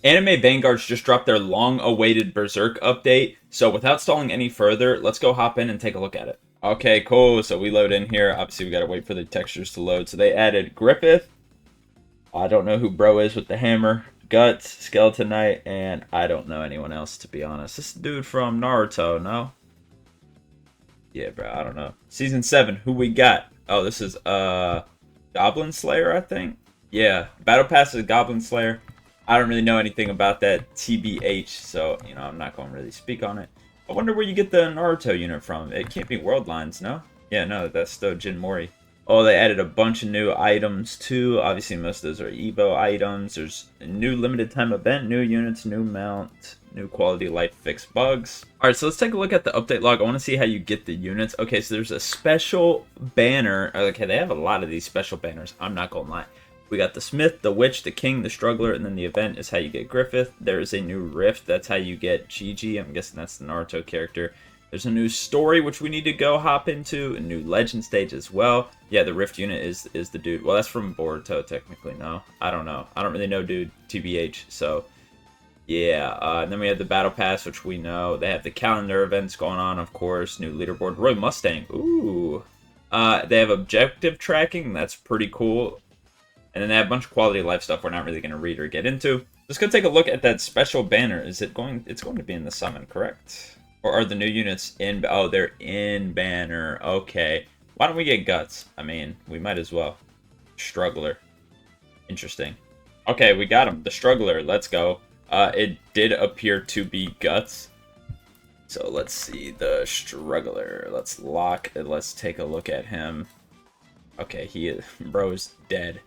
Anime Vanguards just dropped their long-awaited Berserk update, so without stalling any further, let's go hop in and take a look at it. Okay, cool, so we load in here. Obviously, we gotta wait for the textures to load. So they added Griffith. I don't know who bro is with the hammer. Guts, Skeleton Knight, and I don't know anyone else, to be honest. This dude from Naruto, no? Yeah, bro, I don't know. Season 7, who we got? Oh, this is, Goblin Slayer, I think? Yeah, Battle Pass is Goblin Slayer. I don't really know anything about that TBH, so, I'm not going to really speak on it. I wonder where you get the Naruto unit from. It can't be World Lines, no? Yeah, no, that's still Jin Mori. Oh, they added a bunch of new items, too. Obviously, most of those are Evo items. There's a new limited time event, new units, new mount, new quality of life, fixed bugs. Alright, so let's take a look at the update log. I want to see how you get the units. Okay, so there's a special banner. Okay, they have a lot of these special banners. I'm not going to lie. We got the Smith, the Witch, the King, the Struggler, and then the event is how you get Griffith. There is a new Rift. That's how you get Gigi. I'm guessing that's the Naruto character. There's a new story, which we need to go hop into. A new legend stage as well. Yeah, the Rift unit is the dude. Well, that's from Boruto, technically. No, I don't know. I don't really know, dude. TBH. So, yeah. And then we have the Battle Pass, which we know. They have the calendar events going on, of course. New leaderboard. Roy Mustang. Ooh. They have objective tracking. That's pretty cool. And then they have a bunch of quality of life stuff we're not really going to read or get into. Let's go take a look at that special banner. Is it going... It's going to be in the summon, correct? Or are the new units in... Oh, they're in banner. Okay. Why don't we get Guts? I mean, we might as well. Struggler. Interesting. Okay, we got him. The Struggler. Let's go. It did appear to be Guts. So let's see the Struggler. Let's lock it. Let's take a look at him. Okay, he is... Bro's dead.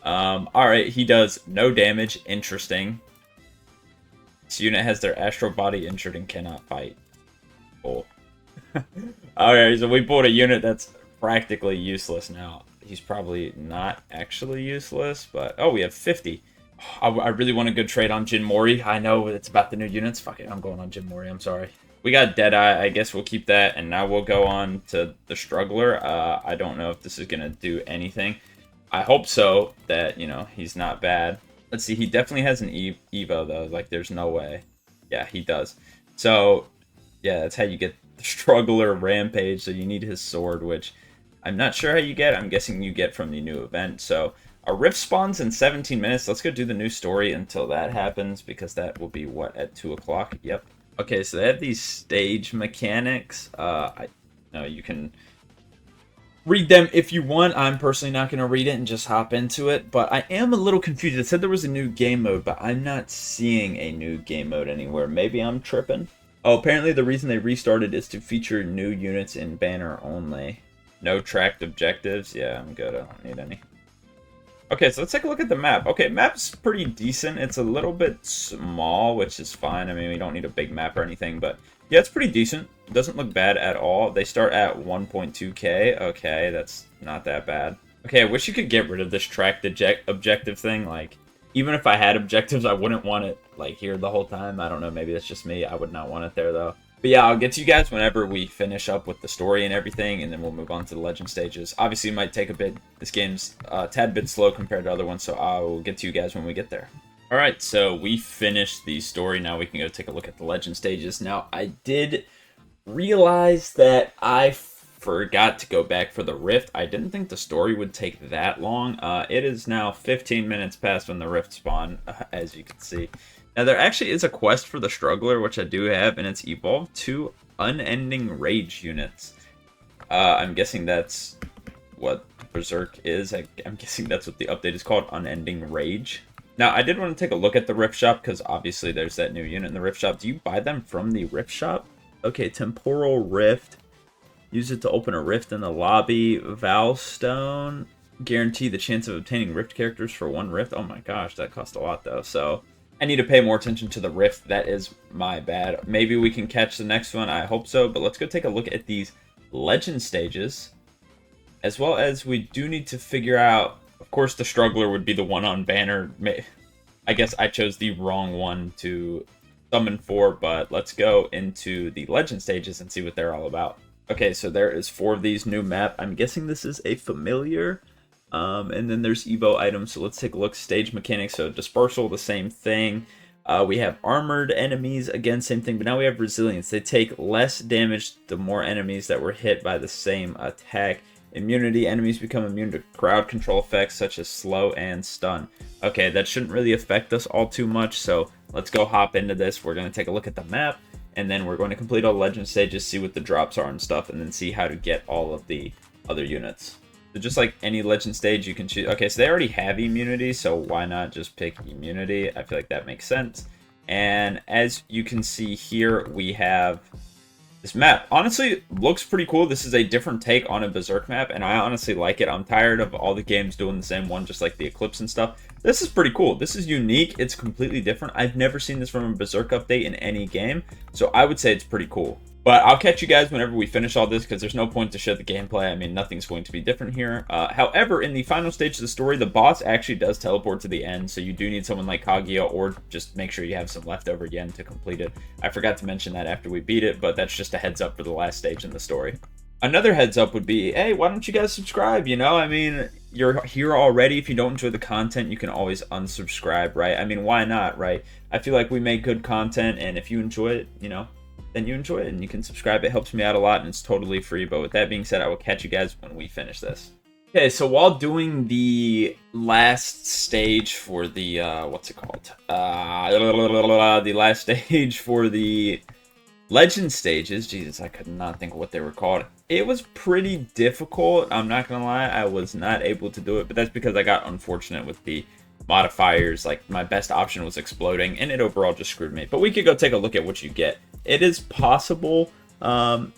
Alright, he does no damage. Interesting. This unit has their astral body injured and cannot fight. Cool. Alright, so we pulled a unit that's practically useless now. He's probably not actually useless, but... Oh, we have 50. I really want a good trade on Jin Mori. I know it's about the new units. Fuck it, I'm going on Jin Mori, I'm sorry. We got Deadeye, I guess we'll keep that, and now we'll go on to the Struggler. I don't know if this is going to do anything. I hope so, that, he's not bad. Let's see, he definitely has an Evo, though. Like, there's no way. Yeah, he does. So, yeah, that's how you get the Struggler Rampage. So you need his sword, which I'm not sure how you get. I'm guessing you get from the new event. So, our Rift spawns in 17 minutes. Let's go do the new story until that happens, because that will be, what, at 2 o'clock? Yep. Okay, so they have these stage mechanics. You can... read them if you want. I'm personally not going to read it and just hop into it, but I am a little confused. It said there was a new game mode, but I'm not seeing a new game mode anywhere. Maybe I'm tripping. Oh, apparently the reason they restarted is to feature new units in banner only. No tracked objectives. Yeah, I'm good. I don't need any. Okay, so let's take a look at the map. Okay, map's pretty decent. It's a little bit small, which is fine. I mean, we don't need a big map or anything, but yeah, it's pretty decent. It doesn't look bad at all. They start at 1.2k. Okay, that's not that bad. Okay, I wish you could get rid of this tracked objective thing. Like, even if I had objectives, I wouldn't want it, like, here the whole time. I don't know, maybe that's just me. I would not want it there, though. But yeah, I'll get to you guys whenever we finish up with the story and everything, and then we'll move on to the legend stages. Obviously, it might take a bit. This game's a tad bit slow compared to other ones, so I'll get to you guys when we get there. Alright, so we finished the story. Now we can go take a look at the legend stages. Now, I did realize that I forgot to go back for the Rift. I didn't think the story would take that long. It is now 15 minutes past when the Rift spawned, as you can see. Now, there actually is a quest for the Struggler, which I do have, and it's evolved to Unending Rage units. I'm guessing that's what Berserk is. I'm guessing that's what the update is called, Unending Rage. Now, I did want to take a look at the Rift Shop, because obviously there's that new unit in the Rift Shop. Do you buy them from the Rift Shop? Okay, Temporal Rift. Use it to open a rift in the lobby. Valstone. Guarantee the chance of obtaining Rift characters for 1 Rift. Oh my gosh, that cost a lot, though, so... I need to pay more attention to the Rift. That is my bad. Maybe we can catch the next one. I hope so. But let's go take a look at these legend stages. As well as we do need to figure out... Of course, the Struggler would be the one on banner. I guess I chose the wrong one to summon for. But let's go into the legend stages and see what they're all about. Okay, so there is 4 of these new map. I'm guessing this is a familiar... and then there's Evo items, so let's take a look. Stage mechanics, so dispersal, the same thing. We have armored enemies, again, same thing, but now we have resilience. They take less damage the more enemies that were hit by the same attack. Immunity, enemies become immune to crowd control effects such as slow and stun. Okay, that shouldn't really affect us all too much, so let's go hop into this. We're going to take a look at the map, and then we're going to complete all legend stages, see what the drops are and stuff, and then see how to get all of the other units. So just like any legend stage, you can choose. Okay, so they already have immunity, so why not just pick immunity? I feel like that makes sense. And as you can see here, we have this map. Honestly, looks pretty cool. This is a different take on a Berserk map, and I honestly like it. I'm tired of all the games doing the same one, just like the Eclipse and stuff. This is pretty cool. This is unique. It's completely different. I've never seen this from a Berserk update in any game, so I would say it's pretty cool. But I'll catch you guys whenever we finish all this, because there's no point to show the gameplay. I mean, nothing's going to be different here. However, in the final stage of the story, the boss actually does teleport to the end, so you do need someone like Kaguya, or just make sure you have some left over again to complete it. I forgot to mention that after we beat it, but that's just a heads up for the last stage in the story. Another heads up would be, hey, why don't you guys subscribe, you know? I mean, you're here already. If you don't enjoy the content, you can always unsubscribe, right? I mean, why not, right? I feel like we make good content, and if you enjoy it, you know, then you enjoy it and you can subscribe. It helps me out a lot and it's totally free. But with that being said, I will catch you guys when we finish this. Okay, so while doing the last stage for the what's it called? The last stage for the legend stages. Jesus, I could not think of what they were called. It was pretty difficult. I'm not gonna lie, I was not able to do it, but that's because I got unfortunate with the modifiers. Like, my best option was exploding and it overall just screwed me. But we could go take a look at what you get. It is possible to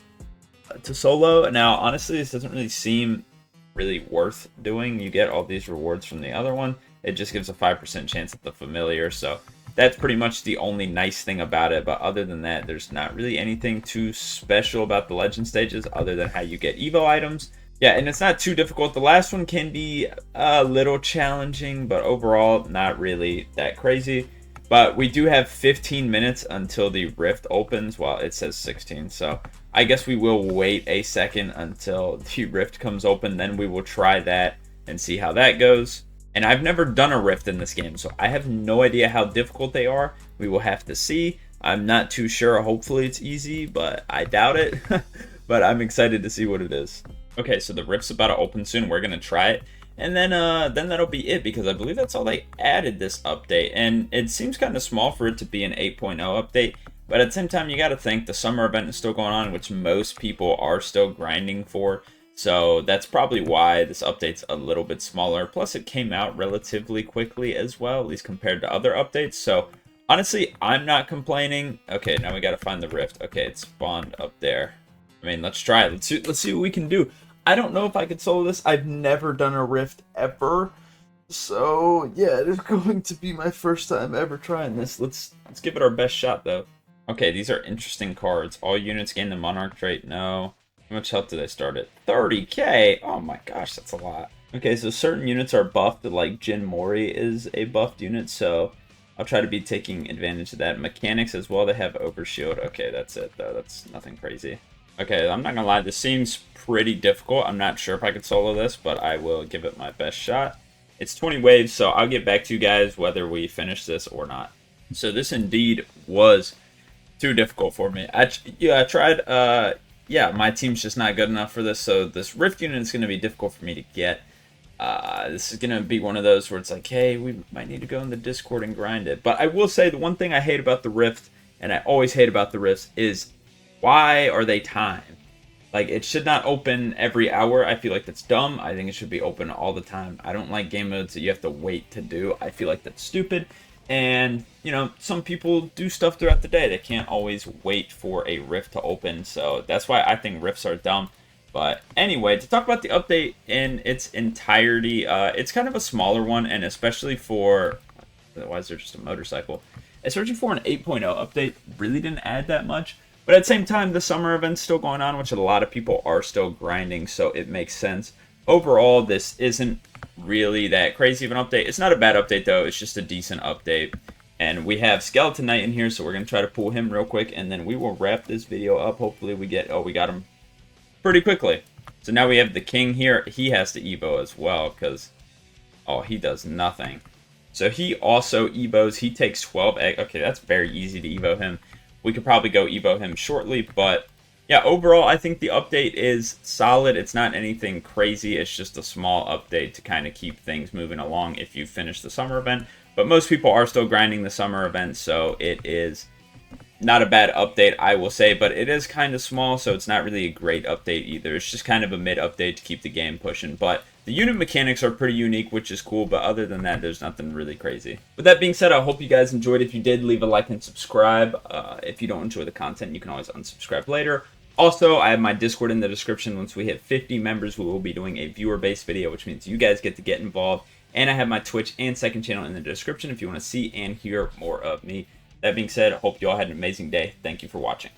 solo. Now, honestly, this doesn't really seem really worth doing. You get all these rewards from the other one. It just gives a 5% chance at the familiar, so that's pretty much the only nice thing about it. But other than that, there's not really anything too special about the legend stages other than how you get evo items. Yeah, and it's not too difficult. The last one can be a little challenging, but overall, not really that crazy. But we do have 15 minutes until the rift opens. Well, it says 16, so I guess we will wait a second until the rift comes open. Then we will try that and see how that goes. And I've never done a rift in this game, so I have no idea how difficult they are. We will have to see. I'm not too sure. Hopefully it's easy, but I doubt it. But I'm excited to see what it is. Okay, so the rift's about to open soon. We're going to try it. And then that'll be it, because I believe that's all they added this update. And it seems kind of small for it to be an 8.0 update. But at the same time, you got to think the summer event is still going on, which most people are still grinding for. So that's probably why this update's a little bit smaller. Plus, it came out relatively quickly as well, at least compared to other updates. So honestly, I'm not complaining. Okay, now we got to find the rift. Okay, it's spawned up there. I mean, let's try it. Let's see what we can do. I don't know if I could solo this. I've never done a rift ever. So, yeah, it is going to be my first time ever trying this. Let's give it our best shot, though. Okay, these are interesting cards. All units gain the Monarch trait. No. How much health do they start at? 30k! Oh my gosh, that's a lot. Okay, so certain units are buffed. Like Jin Mori is a buffed unit, so I'll try to be taking advantage of that. Mechanics as well, they have Overshield. Okay, that's it, though. That's nothing crazy. Okay, I'm not gonna lie, this seems pretty difficult. I'm not sure if I could solo this, but I will give it my best shot. It's 20 waves, so I'll get back to you guys whether we finish this or not. So this indeed was too difficult for me. I tried, yeah, my team's just not good enough for this, so this Rift unit is gonna be difficult for me to get. This is gonna be one of those where it's like, hey, we might need to go in the Discord and grind it. But I will say the one thing I hate about the Rift, and I always hate about the Rifts, is why are they timed? Like, it should not open every hour. I feel like that's dumb. I think it should be open all the time. I don't like game modes that you have to wait to do. I feel like that's stupid. And, you know, some people do stuff throughout the day. They can't always wait for a rift to open. So that's why I think rifts are dumb. But anyway, to talk about the update in its entirety, it's kind of a smaller one. And especially for... Why is there just a motorcycle? Especially for an 8.0 update, really didn't add that much. But at the same time, the summer event's still going on, which a lot of people are still grinding, so it makes sense. Overall, this isn't really that crazy of an update. It's not a bad update, though. It's just a decent update. And we have Skeleton Knight in here, so we're going to try to pull him real quick, and then we will wrap this video up. Hopefully we get... Oh, we got him pretty quickly. So now we have the King here. He has to Evo as well, because... Oh, he does nothing. So he also Evos. He takes 12 egg. Okay, that's very easy to Evo him. We could probably go Evo him shortly, but yeah, overall, I think the update is solid. It's not anything crazy. It's just a small update to kind of keep things moving along if you finish the summer event. But most people are still grinding the summer event, so it is not a bad update, I will say. But it is kind of small, so it's not really a great update either. It's just kind of a mid update to keep the game pushing. But the unit mechanics are pretty unique, which is cool. But other than that, there's nothing really crazy. With that being said, I hope you guys enjoyed. If you did, leave a like and subscribe. If you don't enjoy the content, you can always unsubscribe later. Also, I have my Discord in the description. Once we hit 50 members, we will be doing a viewer-based video, which means you guys get to get involved. And I have my Twitch and second channel in the description if you want to see and hear more of me. That being said, I hope you all had an amazing day. Thank you for watching.